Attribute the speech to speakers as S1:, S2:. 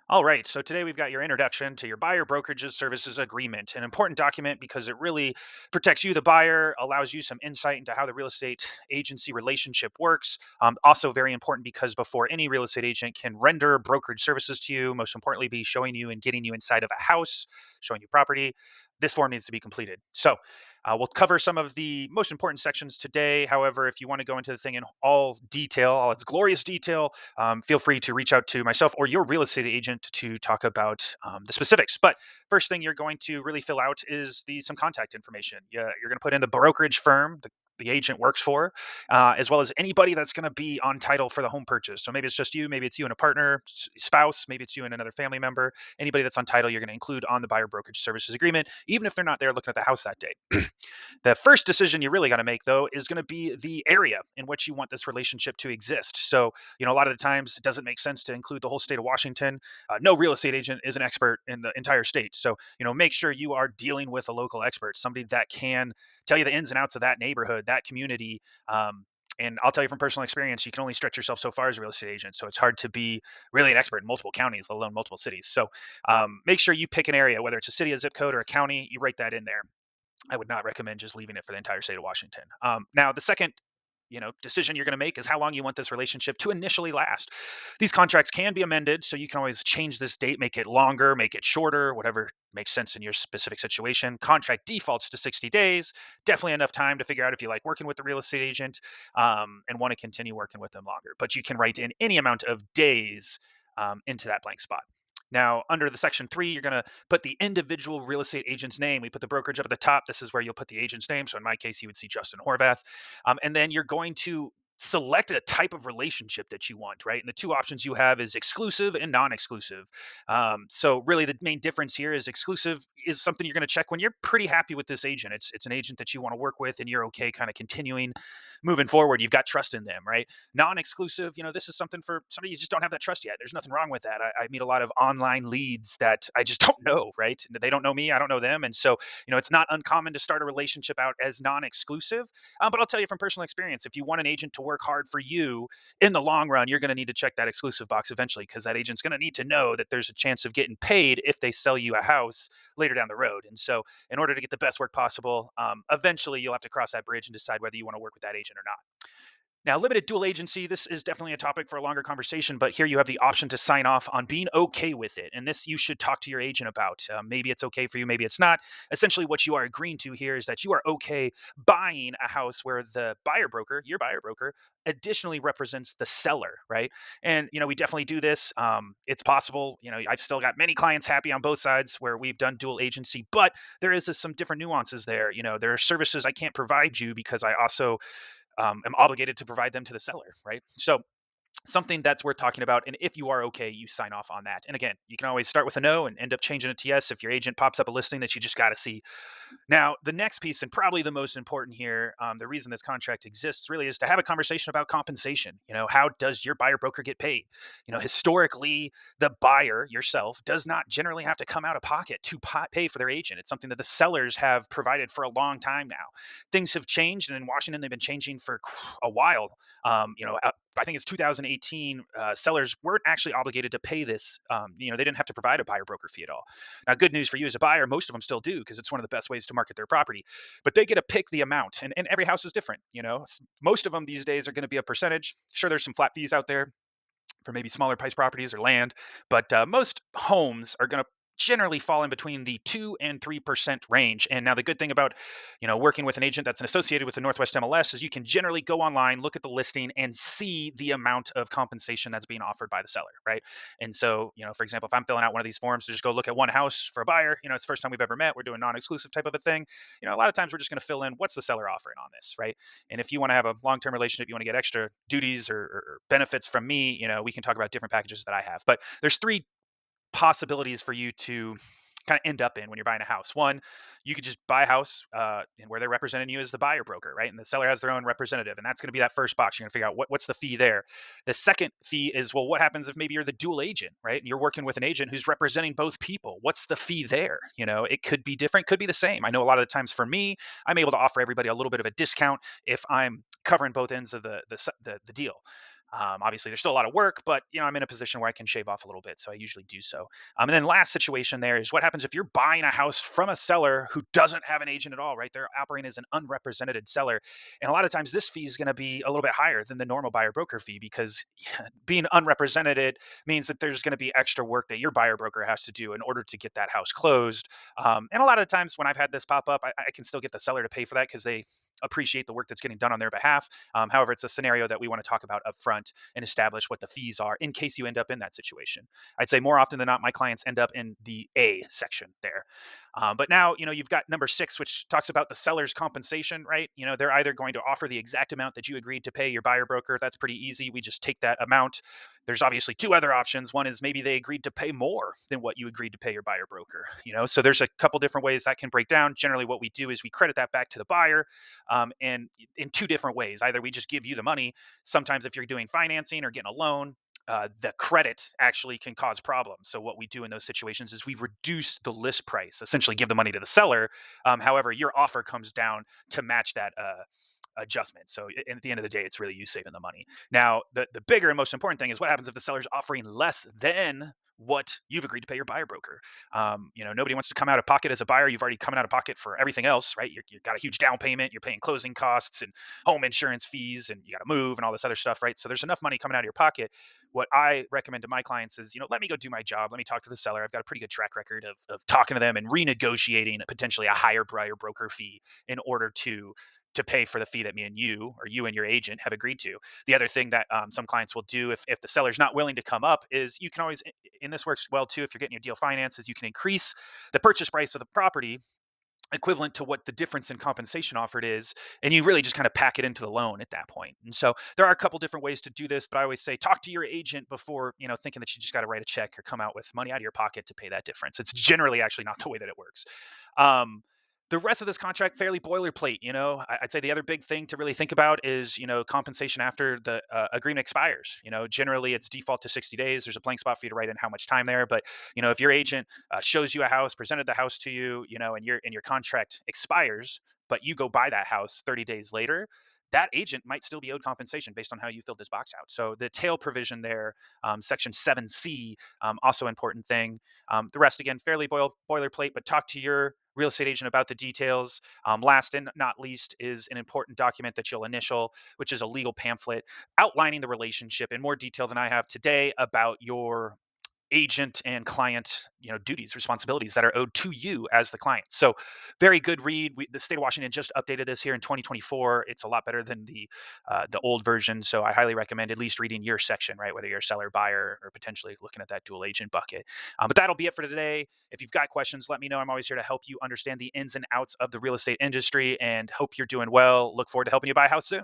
S1: All right, so today we've got your introduction to your buyer brokerages services agreement, an important document because it really protects you, the buyer, allows you some insight into how the real estate agency relationship works. Also, very important because before any real estate agent can render brokerage services to you, most importantly, be showing you and getting you inside of a house, showing you property, this form needs to be completed. So, we'll cover some of the most important sections today. However, if you want to go into the thing in all detail, all its glorious detail, feel free to reach out to myself or your real estate agent to talk about the specifics. But first thing you're going to really fill out is some contact information. Yeah, you're going to put in the brokerage firm. The agent works for, as well as anybody that's going to be on title for the home purchase. So maybe it's just you, maybe it's you and a partner, spouse, maybe it's you and another family member. Anybody that's on title, you're going to include on the buyer brokerage services agreement, even if they're not there looking at the house that day. The first decision you really got to make, though, is going to be the area in which you want this relationship to exist. So, a lot of the times it doesn't make sense to include the whole state of Washington. No real estate agent is an expert in the entire state. So, make sure you are dealing with a local expert, somebody that can tell you the ins and outs of that neighborhood, that community. And I'll tell you from personal experience, you can only stretch yourself so far as a real estate agent. So it's hard to be really an expert in multiple counties, let alone multiple cities. So make sure you pick an area, whether it's a city, a zip code, or a county, you write that in there. I would not recommend just leaving it for the entire state of Washington. Now, the second decision you're going to make is how long you want this relationship to initially last. These contracts can be amended, so you can always change this date, make it longer, make it shorter, whatever makes sense in your specific situation. Contract defaults to 60 days, definitely enough time to figure out if you like working with the real estate agent and want to continue working with them longer. But you can write in any amount of days into that blank spot. Now, under the section 3, you're going to put the individual real estate agent's name. We put the brokerage up at the top. This is where you'll put the agent's name. So in my case, you would see Justin Horvath. And then you're going to select a type of relationship that you want, right? And the two options you have is exclusive and non-exclusive. So really, the main difference here is exclusive is something you're going to check when you're pretty happy with this agent. It's an agent that you want to work with, and you're okay kind of continuing moving forward. You've got trust in them, right? Non-exclusive, this is something for somebody you just don't have that trust yet. There's nothing wrong with that. I meet a lot of online leads that I just don't know, right? They don't know me, I don't know them, and so it's not uncommon to start a relationship out as non-exclusive. But I'll tell you from personal experience, if you want an agent to work hard for you in the long run, you're going to need to check that exclusive box eventually because that agent's going to need to know that there's a chance of getting paid if they sell you a house later down the road. And so, in order to get the best work possible, eventually you'll have to cross that bridge and decide whether you want to work with that agent or not. Now, limited dual agency, this is definitely a topic for a longer conversation, but here you have the option to sign off on being okay with it. And this you should talk to your agent about. Maybe it's okay for you, maybe it's not. Essentially, what you are agreeing to here is that you are okay buying a house where the buyer broker, your buyer broker, additionally represents the seller, right? And, we definitely do this. It's possible. I've still got many clients happy on both sides where we've done dual agency, but there is some different nuances there. There are services I can't provide you because I also am obligated to provide them to the seller, right? So something that's worth talking about. And if you are okay, you sign off on that. And again, you can always start with a no and end up changing it to yes if your agent pops up a listing that you just got to see. Now, the next piece, and probably the most important here, the reason this contract exists really is to have a conversation about compensation. How does your buyer broker get paid? Historically, the buyer yourself does not generally have to come out of pocket to pay for their agent. It's something that the sellers have provided for a long time now. Things have changed, and in Washington, they've been changing for a while. I think it's 2018. Sellers weren't actually obligated to pay this. They didn't have to provide a buyer broker fee at all. Now, good news for you as a buyer, most of them still do because it's one of the best ways to market their property. But they get to pick the amount, and every house is different. Most of them these days are going to be a percentage. Sure, there's some flat fees out there for maybe smaller price properties or land, but most homes are going to generally fall in between the 2 and 3% range. And now the good thing about working with an agent that's associated with the Northwest MLS is you can generally go online, look at the listing, and see the amount of compensation that's being offered by the seller, right? And so for example, if I'm filling out one of these forms to just go look at one house for a buyer, it's the first time we've ever met, we're doing non-exclusive type of a thing. A lot of times we're just going to fill in what's the seller offering on this, right? And if you want to have a long-term relationship, you want to get extra duties or benefits from me, we can talk about different packages that I have. But there's three possibilities for you to kind of end up in when you're buying a house. One, you could just buy a house and where they're representing you as the buyer broker, right? And the seller has their own representative, and that's going to be that first box. You're going to figure out what's the fee there. The second fee is, well, what happens if maybe you're the dual agent, right? And you're working with an agent who's representing both people. What's the fee there? It could be different, could be the same. I know a lot of the times for me, I'm able to offer everybody a little bit of a discount if I'm covering both ends of the deal. Obviously, there's still a lot of work, but I'm in a position where I can shave off a little bit, so I usually do so. And then last situation there is what happens if you're buying a house from a seller who doesn't have an agent at all, right? They're operating as an unrepresented seller, and a lot of times this fee is going to be a little bit higher than the normal buyer broker fee because being unrepresented means that there's going to be extra work that your buyer broker has to do in order to get that house closed. And a lot of times when I've had this pop up, I can still get the seller to pay for that because they appreciate the work that's getting done on their behalf. However, it's a scenario that we want to talk about up front and establish what the fees are in case you end up in that situation. I'd say more often than not, my clients end up in the A section there. But now, you've got number six, which talks about the seller's compensation, right? They're either going to offer the exact amount that you agreed to pay your buyer broker. That's pretty easy. We just take that amount. There's obviously two other options. One is maybe they agreed to pay more than what you agreed to pay your buyer broker. So there's a couple different ways that can break down. Generally, what we do is we credit that back to the buyer, and in two different ways. Either we just give you the money. Sometimes if you're doing financing or getting a loan, the credit actually can cause problems. So what we do in those situations is we reduce the list price, essentially give the money to the seller. However, your offer comes down to match that adjustment. So at the end of the day, it's really you saving the money. Now, the bigger and most important thing is what happens if the seller's offering less than what you've agreed to pay your buyer broker. Nobody wants to come out of pocket as a buyer. You've already coming out of pocket for everything else, right? You've got a huge down payment. You're paying closing costs and home insurance fees, and you got to move and all this other stuff, right? So there's enough money coming out of your pocket. What I recommend to my clients is, let me go do my job. Let me talk to the seller. I've got a pretty good track record of talking to them and renegotiating potentially a higher buyer broker fee in order to pay for the fee that me and you, or you and your agent, have agreed to. The other thing that some clients will do if the seller's not willing to come up is you can always, and this works well too if you're getting your deal financed, is you can increase the purchase price of the property equivalent to what the difference in compensation offered is, and you really just kind of pack it into the loan at that point. And so there are a couple different ways to do this, but I always say talk to your agent before thinking that you just got to write a check or come out with money out of your pocket to pay that difference. It's generally actually not the way that it works. um, the rest of this contract fairly boilerplate. I'd say the other big thing to really think about is compensation after the agreement expires. Generally it's default to 60 days. There's a blank spot for you to write in how much time there, but if your agent shows you a house, presented the house to you, and your contract expires, but you go buy that house 30 days later, that agent might still be owed compensation based on how you filled this box out. So the tail provision there, section 7C, also important thing. The rest, again, fairly boilerplate, but talk to your real estate agent about the details. Last and not least is an important document that you'll initial, which is a legal pamphlet outlining the relationship in more detail than I have today about your agent and client duties, responsibilities that are owed to you as the client. So very good read. The state of Washington just updated this here in 2024. It's a lot better than the old version, so I highly recommend at least reading your section, right, whether you're a seller, buyer, or potentially looking at that dual agent bucket. But that'll be it for today. If you've got questions, let me know. I'm always here to help you understand the ins and outs of the real estate industry, and hope you're doing well. Look forward to helping you buy a house soon.